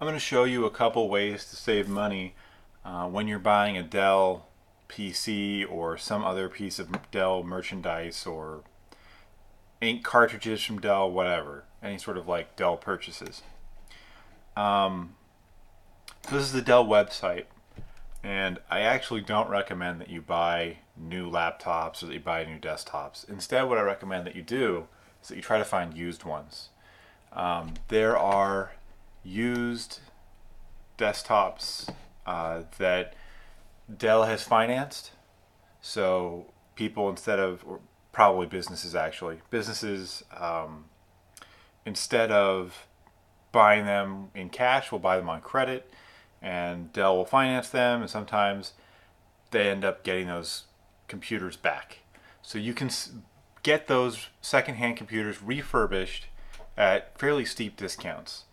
I'm going to show you a couple ways to save money when you're buying a Dell PC or some other piece of Dell merchandise or ink cartridges from Dell, whatever, any sort of like Dell purchases. Um, this is the Dell website, and I actually don't recommend that you buy new laptops or that you buy new desktops. Instead, what I recommend that you do is that you try to find used ones. There are used desktops that Dell has financed. So people, instead of, or probably businesses actually, businesses instead of buying them in cash will buy them on credit, and Dell will finance them, and sometimes they end up getting those computers back. So you can get those secondhand computers refurbished at fairly steep discounts.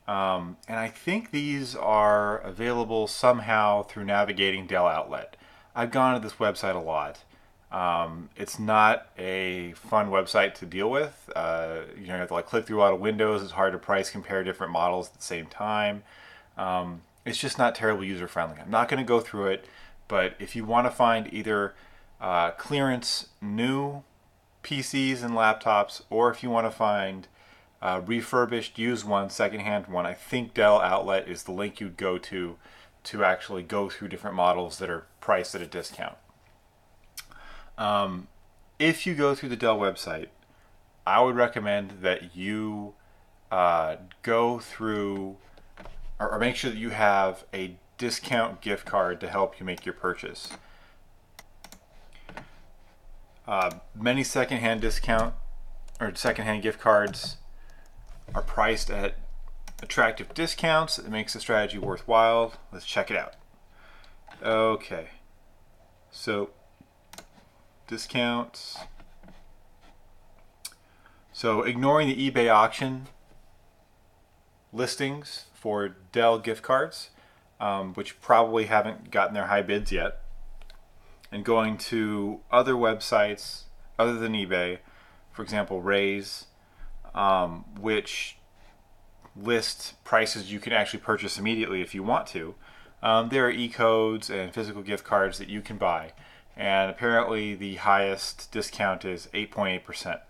And I think these are available somehow through navigating Dell Outlet. I've gone to this website a lot. It's not a fun website to deal with. You have to like click through a lot of windows. It's hard to price compare different models at the same time. It's just not terribly user friendly. I'm not going to go through it, but if you want to find either clearance new PCs and laptops, or if you want to find refurbished used one, secondhand one, I think Dell Outlet is the link you'd go to actually go through different models that are priced at a discount. If you go through the Dell website, I would recommend that you go through or make sure that you have a discount gift card to help you make your purchase. Many secondhand discount or secondhand gift cards are priced at attractive discounts. It makes the strategy worthwhile. Let's check it out. Okay, so discounts. So ignoring the eBay auction listings for Dell gift cards, which probably haven't gotten their high bids yet, and going to other websites other than eBay, for example, Raise, which list prices you can actually purchase immediately if you want to. There are e-codes and physical gift cards that you can buy, and apparently the highest discount is 8.8%.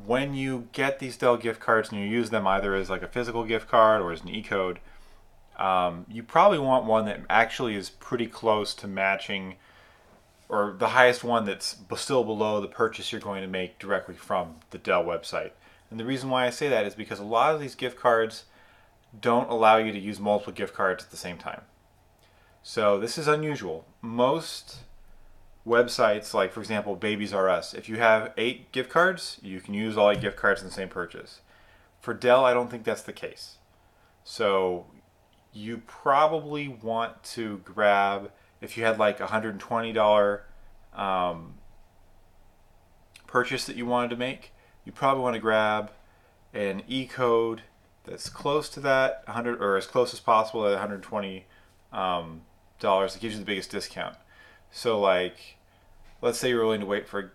When you get these Dell gift cards and you use them either as like a physical gift card or as an e-code, you probably want one that actually is pretty close to matching, or the highest one that's still below the purchase you're going to make directly from the Dell website. And the reason why I say that is because a lot of these gift cards don't allow you to use multiple gift cards at the same time. So this is unusual. Most websites, like for example Babies R Us, if you have 8 gift cards, you can use all 8 gift cards in the same purchase. For Dell, I don't think that's the case. So you probably want to grab, if you had like a $120 purchase that you wanted to make, you probably want to grab an e-code that's close to that 100, or as close as possible at $120 that gives you the biggest discount. So like, let's say you're willing to wait for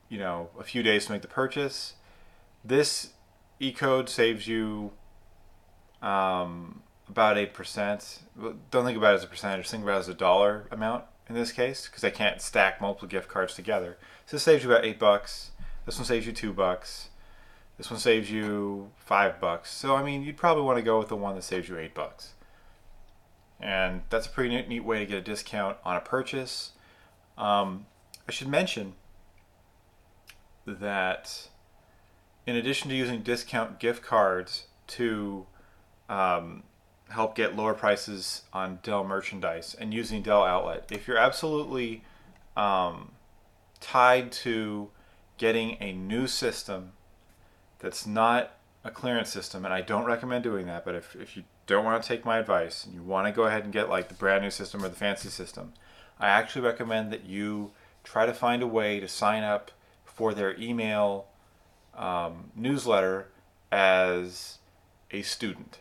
a few days to make the purchase. This e-code saves you about 8%. Don't think about it as a percentage, think about it as a dollar amount in this case, because I can't stack multiple gift cards together. So this saves you about $8. This one saves you $2. This one saves you $5. So I mean, you'd probably want to go with the one that saves you $8. And that's a pretty neat way to get a discount on a purchase. I should mention that in addition to using discount gift cards to help get lower prices on Dell merchandise and using Dell Outlet, if you're absolutely tied to getting a new system that's not a clearance system, and I don't recommend doing that, but if you don't want to take my advice and you want to go ahead and get like the brand new system or the fancy system, I actually recommend that you try to find a way to sign up for their email newsletter as a student.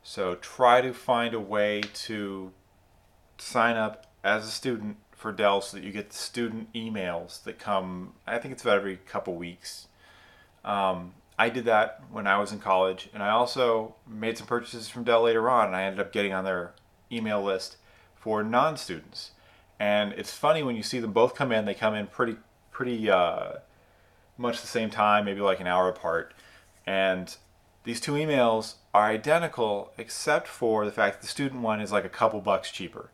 So try to find a way to sign up as a student for Dell so that you get the student emails that come, I think it's about every couple weeks. I did that when I was in college, and I also made some purchases from Dell later on, and I ended up getting on their email list for non-students. And it's funny when you see them both come in; they come in pretty much the same time, maybe like an hour apart. And these two emails are identical, except for the fact that the student one is like a couple bucks cheaper,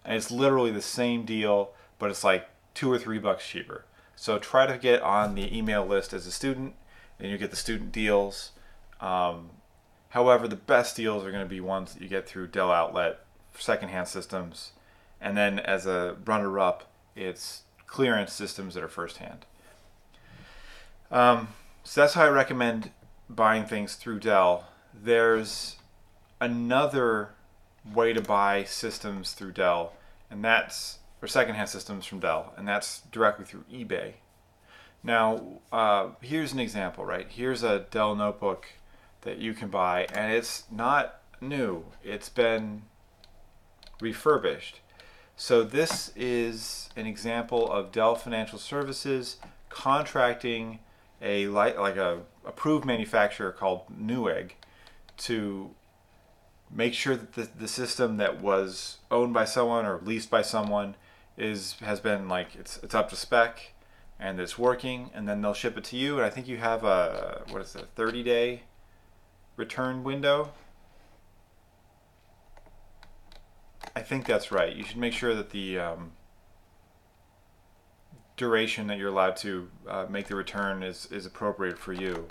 and it's literally the same deal, but it's like $2 or $3 cheaper. So try to get on the email list as a student, and you get the student deals. However, the best deals are going to be ones that you get through Dell Outlet for secondhand systems, and then as a runner-up, it's clearance systems that are firsthand. So that's how I recommend buying things through Dell. There's another way to buy systems through Dell, and that's or secondhand systems from Dell, and that's directly through eBay. Now, here's an example, right? Here's a Dell notebook that you can buy, and it's not new. It's been refurbished. So this is an example of Dell Financial Services contracting a approved manufacturer called Newegg to make sure that the system that was owned by someone or leased by someone has been it's up to spec and it's working, and then they'll ship it to you. And I think you have a 30-day return window. I think that's right. You should make sure that the duration that you're allowed to make the return is appropriate for you.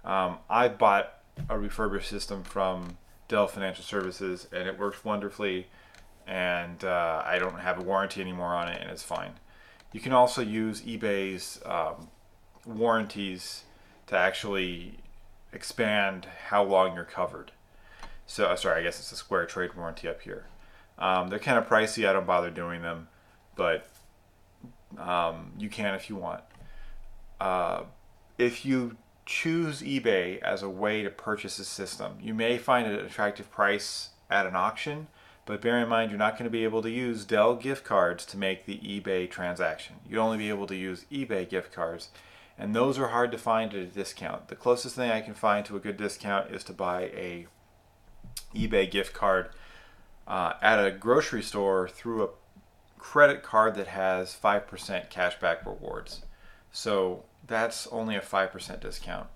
I bought a refurbished system from Dell Financial Services, and it works wonderfully, and I don't have a warranty anymore on it, and it's fine. You can also use eBay's warranties to actually expand how long you're covered. So, sorry, I guess it's a square trade warranty up here. They're kind of pricey. I don't bother doing them, but you can if you want. If you choose eBay as a way to purchase a system, you may find an attractive price at an auction, but bear in mind you're not going to be able to use Dell gift cards to make the eBay transaction. You'd only be able to use eBay gift cards, and those are hard to find at a discount. The closest thing I can find to a good discount is to buy a eBay gift card at a grocery store through a credit card that has 5% cashback rewards. So that's only a 5% discount.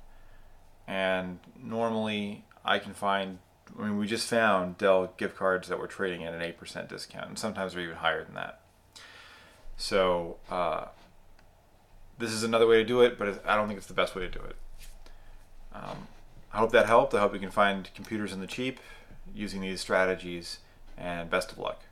And normally I can find, we just found Dell gift cards that were trading at an 8% discount, and sometimes they're even higher than that. So this is another way to do it, but I don't think it's the best way to do it. I hope that helped. I hope you can find computers in the cheap using these strategies, and best of luck.